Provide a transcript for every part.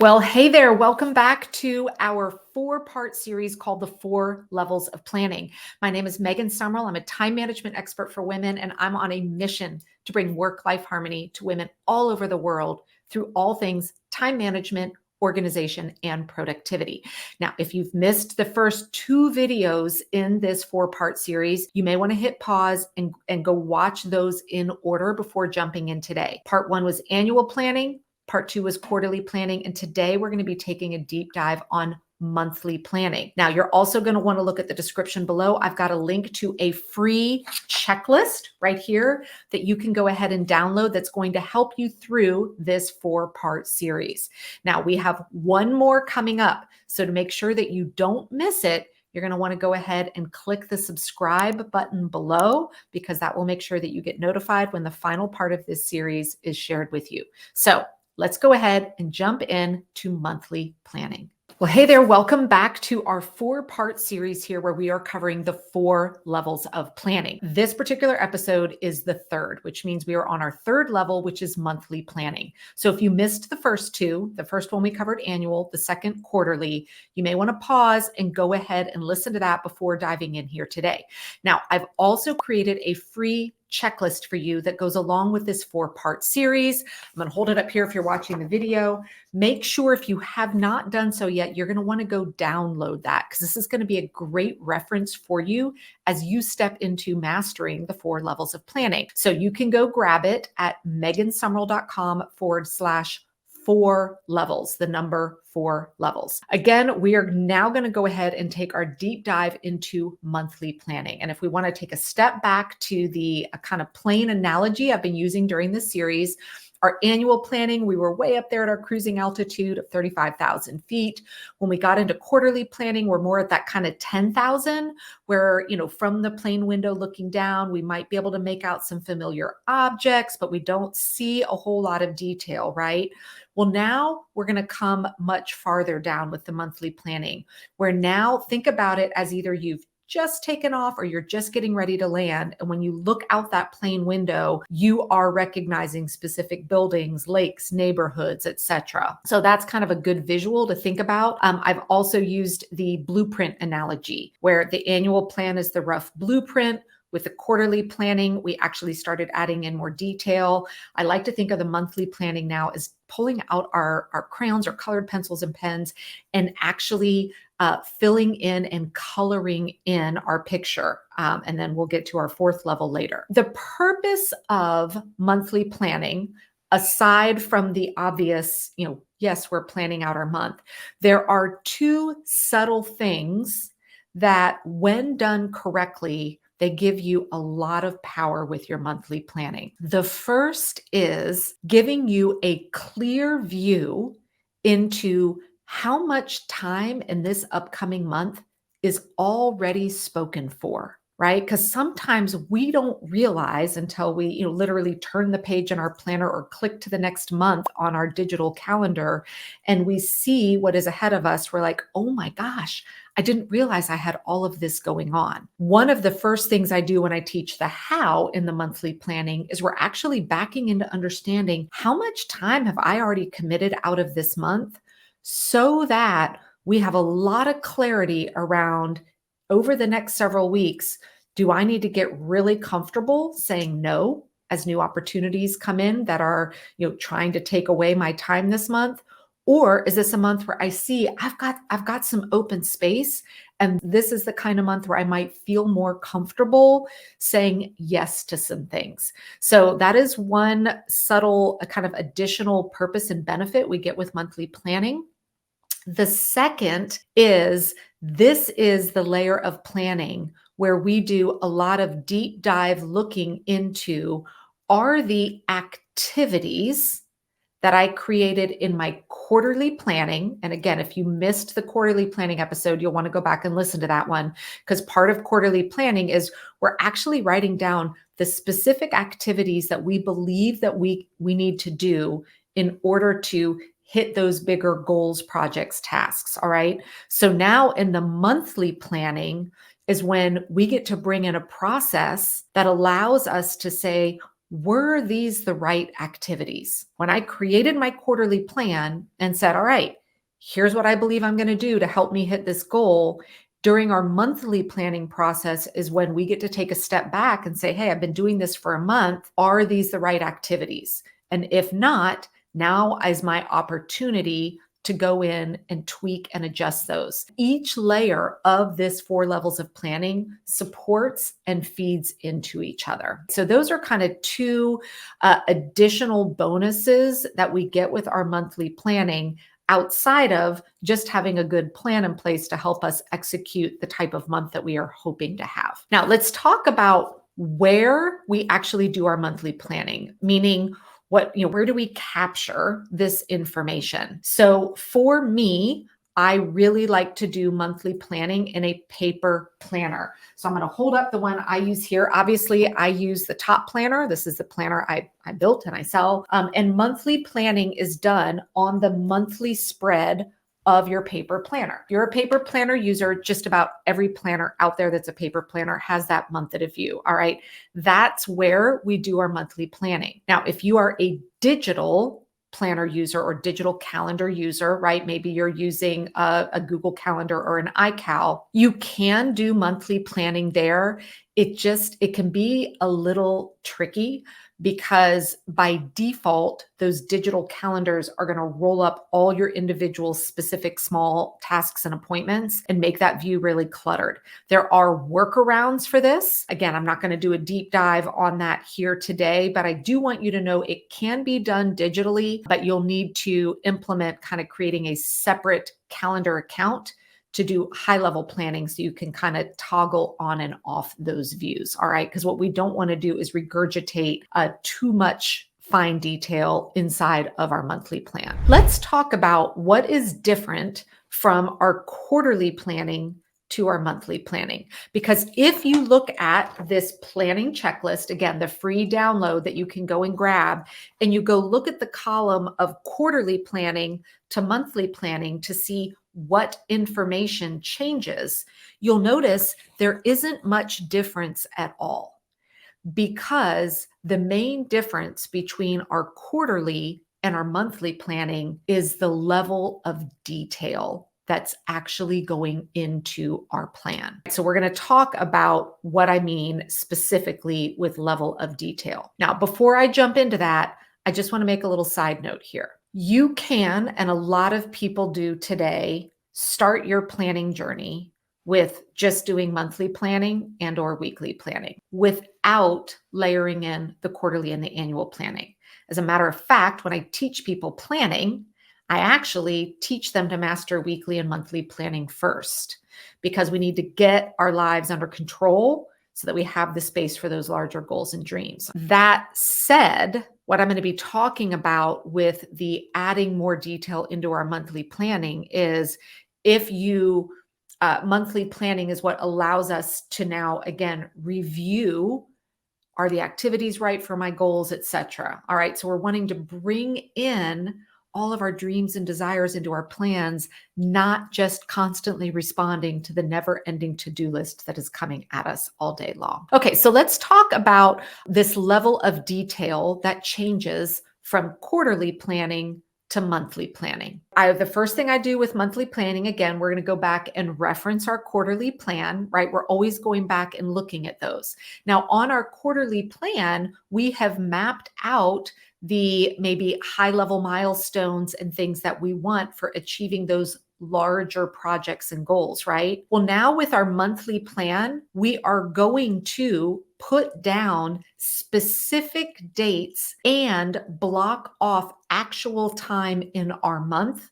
Well, hey there. Welcome back to our 4-part series called The 4 Levels of Planning. My name is Megan Sumrell. I'm a time management expert for women, and I'm on a mission to bring work-life harmony to women all over the world through all things time management, organization, and productivity. Now, if you've missed the first 2 videos in this 4-part series, you may want to hit pause and go watch those in order before jumping in today. Part 1 was annual planning. Part 2 was quarterly planning. And today we're going to be taking a deep dive on monthly planning. Now, you're also going to want to look at the description below. I've got a link to a free checklist right here that you can go ahead and download that's going to help you through this 4-part series. Now, we have one more coming up. So to make sure that you don't miss it, you're going to want to go ahead and click the subscribe button below, because that will make sure that you get notified when the final part of this series is shared with you. So let's go ahead and jump in to monthly planning. Well, hey there. Welcome back to our 4-part series here where we are covering the 4 levels of planning. This particular episode is the 3rd, which means we are on our 3rd level, which is monthly planning. So if you missed the first 2, the first one we covered annual, the second quarterly, you may want to pause and go ahead and listen to that before diving in here today. Now, I've also created a free checklist for you that goes along with this 4-part series. I'm going to hold it up here if you're watching the video. Make sure if you have not done so yet, you're going to want to go download that, because this is going to be a great reference for you as you step into mastering the 4 levels of planning. So you can go grab it at megansumrell.com/4 levels, the number 4 levels. Again, we are now going to go ahead and take our deep dive into monthly planning. And if we want to take a step back to the kind of plain analogy I've been using during this series, our annual planning, we were way up there at our cruising altitude of 35,000 feet. When we got into quarterly planning, we're more at that kind of 10,000, where, from the plane window looking down, we might be able to make out some familiar objects, but we don't see a whole lot of detail, right? Well, now we're going to come much farther down with the monthly planning, where now think about it as either you've just taken off or you're just getting ready to land. And when you look out that plane window, you are recognizing specific buildings, lakes, neighborhoods, etc. So that's kind of a good visual to think about. I've also used the blueprint analogy, where the annual plan is the rough blueprint. With the quarterly planning, we actually started adding in more detail. I like to think of the monthly planning now as pulling out our crayons or colored pencils and pens and actually filling in and coloring in our picture. And then we'll get to our 4th level later. The purpose of monthly planning, aside from the obvious, yes, we're planning out our month, there are 2 subtle things that, when done correctly, they give you a lot of power with your monthly planning. The first is giving you a clear view into how much time in this upcoming month is already spoken for, right? Because sometimes we don't realize until we, literally turn the page in our planner or click to the next month on our digital calendar and we see what is ahead of us. We're like, oh my gosh, I didn't realize I had all of this going on. One of the first things I do when I teach the how in the monthly planning is we're actually backing into understanding how much time have I already committed out of this month, so that we have a lot of clarity around, over the next several weeks, do I need to get really comfortable saying no as new opportunities come in that are, trying to take away my time this month? Or is this a month where I see I've got some open space, and this is the kind of month where I might feel more comfortable saying yes to some things? So that is one subtle kind of additional purpose and benefit we get with monthly planning. The second is, this is the layer of planning where we do a lot of deep dive looking into, are the activities that I created in my quarterly planning. And again, if you missed the quarterly planning episode, you'll want to go back and listen to that one, because part of quarterly planning is we're actually writing down the specific activities that we believe that we need to do in order to hit those bigger goals, projects, tasks. All right. So now in the monthly planning is when we get to bring in a process that allows us to say, were these the right activities? When I created my quarterly plan and said, all right, here's what I believe I'm going to do to help me hit this goal. During our monthly planning process is when we get to take a step back and say, hey, I've been doing this for a month. Are these the right activities? And if not, now is my opportunity to go in and tweak and adjust those. Each layer of this 4 levels of planning supports and feeds into each other. So those are kind of 2 additional bonuses that we get with our monthly planning outside of just having a good plan in place to help us execute the type of month that we are hoping to have. Now, let's talk about where we actually do our monthly planning, meaning where do we capture this information? So for me, I really like to do monthly planning in a paper planner. So I'm going to hold up the one I use here. Obviously, I use the top planner. This is the planner I built and I sell. And monthly planning is done on the monthly spread of your paper planner. If you're a paper planner user, just about every planner out there that's a paper planner has that month at a view. All right. That's where we do our monthly planning. Now, if you are a digital planner user or digital calendar user, right? Maybe you're using a Google Calendar or an iCal, you can do monthly planning there. It can be a little tricky because by default, those digital calendars are going to roll up all your individual specific small tasks and appointments and make that view really cluttered. There are workarounds for this. Again, I'm not going to do a deep dive on that here today, but I do want you to know it can be done digitally, but you'll need to implement kind of creating a separate calendar account to do high level planning so you can kind of toggle on and off those views. All right. Because what we don't want to do is regurgitate too much fine detail inside of our monthly plan. Let's talk about what is different from our quarterly planning to our monthly planning. Because if you look at this planning checklist, again, the free download that you can go and grab, and you go look at the column of quarterly planning to monthly planning to see what information changes, you'll notice there isn't much difference at all, because the main difference between our quarterly and our monthly planning is the level of detail that's actually going into our plan. So we're going to talk about what I mean specifically with level of detail. Now, before I jump into that, I just want to make a little side note here. You can, and a lot of people do today, start your planning journey with just doing monthly planning and or weekly planning without layering in the quarterly and the annual planning. As a matter of fact, when I teach people planning, I actually teach them to master weekly and monthly planning first, because we need to get our lives under control so that we have the space for those larger goals and dreams. That said, what I'm going to be talking about with the adding more detail into our monthly planning is if you monthly planning is what allows us to now, again, review, are the activities right for my goals, etc. All right. So we're wanting to bring in all of our dreams and desires into our plans, not just constantly responding to the never-ending to-do list that is coming at us all day long. Okay, so let's talk about this level of detail that changes from quarterly planning to monthly planning. The first thing I do with monthly planning, again, we're going to go back and reference our quarterly plan, right? We're always going back and looking at those. Now, on our quarterly plan, we have mapped out the maybe high level milestones and things that we want for achieving those larger projects and goals, right? Well, now with our monthly plan, we are going to put down specific dates and block off actual time in our month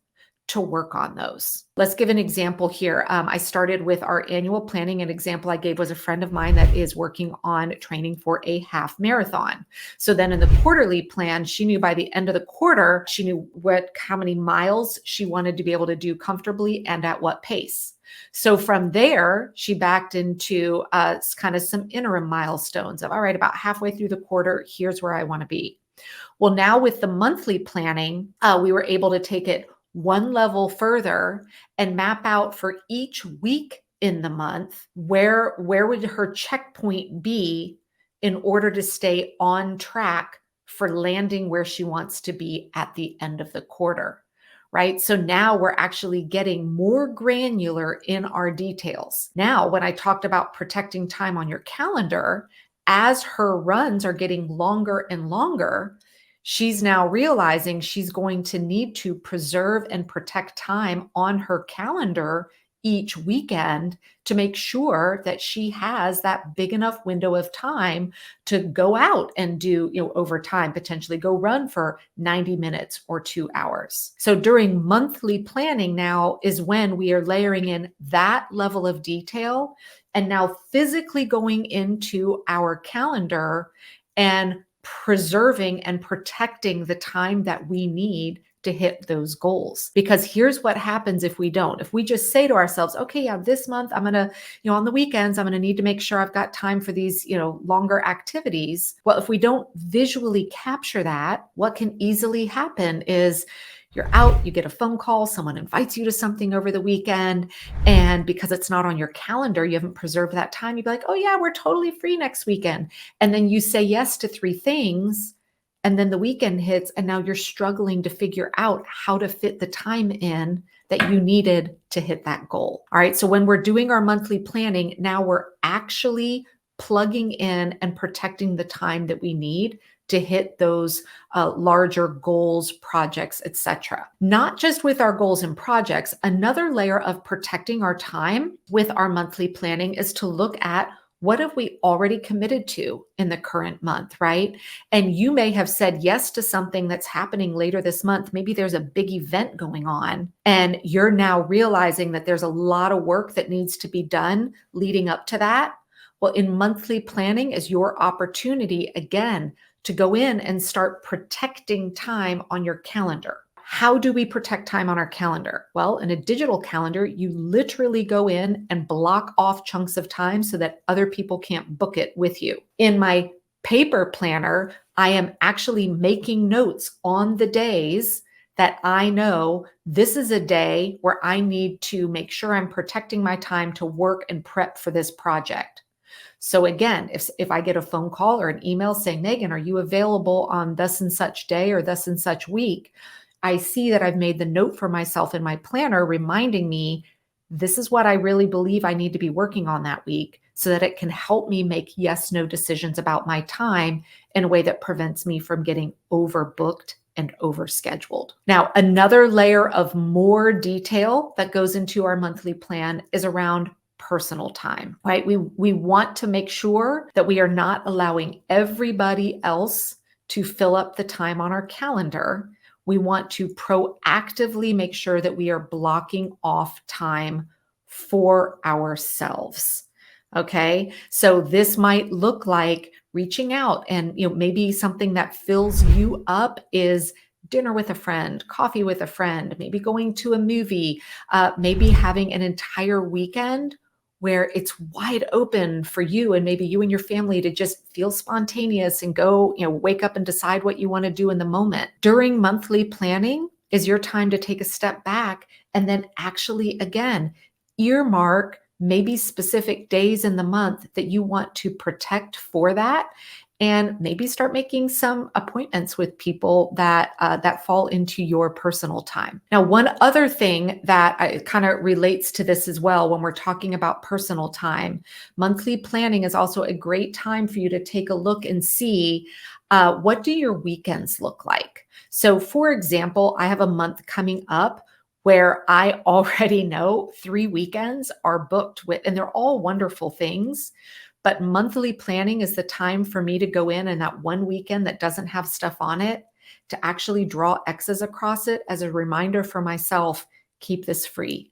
to work on those. Let's give an example here. I started with our annual planning. An example I gave was a friend of mine that is working on training for a half marathon. So then in the quarterly plan, she knew by the end of the quarter, she knew how many miles she wanted to be able to do comfortably and at what pace. So from there, she backed into kind of some interim milestones of, all right, about halfway through the quarter, here's where I want to be. Well, now with the monthly planning, we were able to take it one level further and map out for each week in the month, where would her checkpoint be in order to stay on track for landing where she wants to be at the end of the quarter, right? So now we're actually getting more granular in our details. Now, when I talked about protecting time on your calendar, as her runs are getting longer and longer, she's now realizing she's going to need to preserve and protect time on her calendar each weekend to make sure that she has that big enough window of time to go out and do, over time, potentially go run for 90 minutes or 2 hours. So during monthly planning now is when we are layering in that level of detail and now physically going into our calendar and preserving and protecting the time that we need to hit those goals. Because here's what happens if we don't. If we just say to ourselves, okay, yeah, this month I'm going to, on the weekends, I'm going to need to make sure I've got time for these, longer activities. Well, if we don't visually capture that, what can easily happen is you're out, you get a phone call, someone invites you to something over the weekend. And because it's not on your calendar, you haven't preserved that time. You'd be like, oh yeah, we're totally free next weekend. And then you say yes to 3 things. And then the weekend hits and now you're struggling to figure out how to fit the time in that you needed to hit that goal. All right. So when we're doing our monthly planning, now we're actually plugging in and protecting the time that we need to hit those larger goals, projects, etc. Not just with our goals and projects, another layer of protecting our time with our monthly planning is to look at what have we already committed to in the current month, right? And you may have said yes to something that's happening later this month. Maybe there's a big event going on, and you're now realizing that there's a lot of work that needs to be done leading up to that. Well, in monthly planning is your opportunity, again, to go in and start protecting time on your calendar. How do we protect time on our calendar? Well, in a digital calendar, you literally go in and block off chunks of time so that other people can't book it with you. In my paper planner, I am actually making notes on the days that I know this is a day where I need to make sure I'm protecting my time to work and prep for this project. So again, if I get a phone call or an email saying, Megan, are you available on thus and such day or thus and such week? I see that I've made the note for myself in my planner reminding me this is what I really believe I need to be working on that week so that it can help me make yes, no decisions about my time in a way that prevents me from getting overbooked and overscheduled. Now, another layer of more detail that goes into our monthly plan is around personal time, right? We want to make sure that we are not allowing everybody else to fill up the time on our calendar. We want to proactively make sure that we are blocking off time for ourselves. Okay. So this might look like reaching out and, maybe something that fills you up is dinner with a friend, coffee with a friend, maybe going to a movie, maybe having an entire weekend where it's wide open for you and maybe you and your family to just feel spontaneous and go, wake up and decide what you want to do in the moment. During monthly planning is your time to take a step back and then actually, again, earmark maybe specific days in the month that you want to protect for that. And maybe start making some appointments with people that fall into your personal time. Now, one other thing that kind of relates to this as well, when we're talking about personal time, monthly planning is also a great time for you to take a look and see what do your weekends look like. So, for example, I have a month coming up where I already know 3 weekends are booked with, and they're all wonderful things. But monthly planning is the time for me to go in and that one weekend that doesn't have stuff on it to actually draw X's across it as a reminder for myself, keep this free.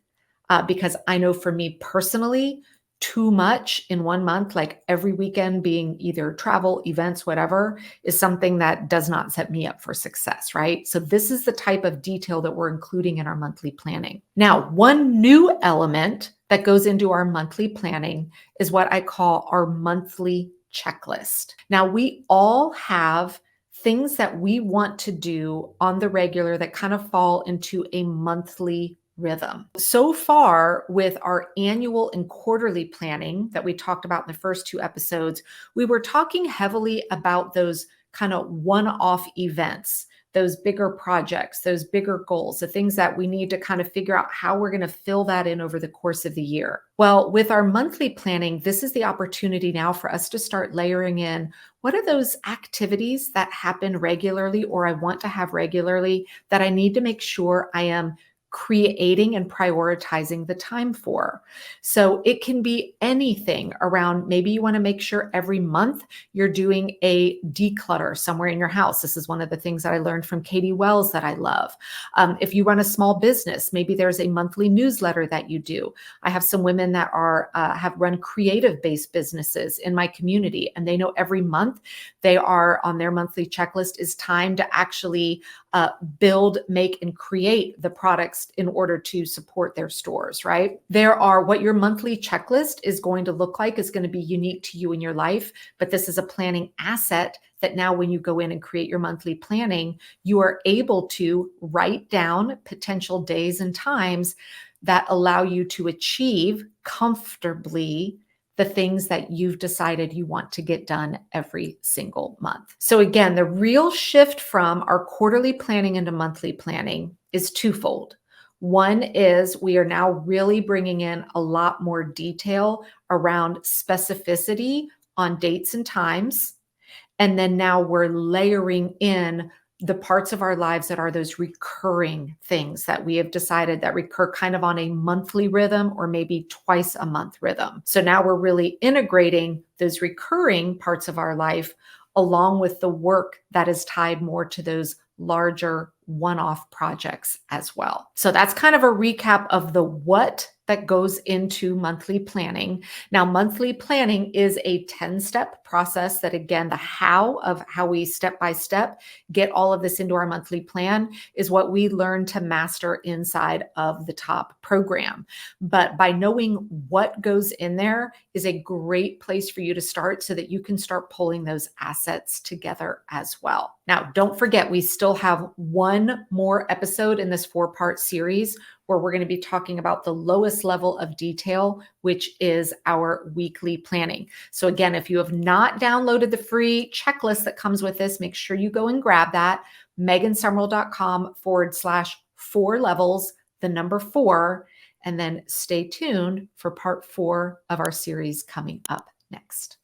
Because I know for me personally, too much in one month, like every weekend being either travel, events, whatever, is something that does not set me up for success, right? So this is the type of detail that we're including in our monthly planning. Now, one new element that goes into our monthly planning is what I call our monthly checklist. Now, we all have things that we want to do on the regular that kind of fall into a monthly rhythm. So far, with our annual and quarterly planning that we talked about in the first two episodes, we were talking heavily about those kind of one-off events, those bigger projects, those bigger goals, the things that we need to kind of figure out how we're going to fill that in over the course of the year. Well, with our monthly planning, this is the opportunity now for us to start layering in what are those activities that happen regularly or I want to have regularly that I need to make sure I am creating and prioritizing the time for. So it can be anything around maybe you want to make sure every month you're doing a declutter somewhere in your house. This is one of the things that I learned from Katie Wells that I love. If you run a small business, maybe there's a monthly newsletter that you do. I have some women that are have run creative-based businesses in my community, and they know every month they are on their monthly checklist is time to actually build, make, and create the products in order to support their stores, right? There are what your monthly checklist is going to look like is going to be unique to you in your life, but this is a planning asset that now when you go in and create your monthly planning, you are able to write down potential days and times that allow you to achieve comfortably the things that you've decided you want to get done every single month. So again, the real shift from our quarterly planning into monthly planning is twofold. One is we are now really bringing in a lot more detail around specificity on dates and times. And then now we're layering in the parts of our lives that are those recurring things that we have decided that recur kind of on a monthly rhythm or maybe twice a month rhythm. So now we're really integrating those recurring parts of our life along with the work that is tied more to those larger one-off projects as well. So that's kind of a recap of the what that goes into monthly planning. Now, monthly planning is a 10-step process that, again, the how of how we step by step get all of this into our monthly plan is what we learn to master inside of the top program. But by knowing what goes in there is a great place for you to start so that you can start pulling those assets together as well. Now, don't forget, we still have one more episode in this 4-part series where we're going to be talking about the lowest level of detail, which is our weekly planning. So again, if you have not downloaded the free checklist that comes with this, make sure you go and grab that, megansumrell.com/4 levels, the number 4, and then stay tuned for part 4 of our series coming up next.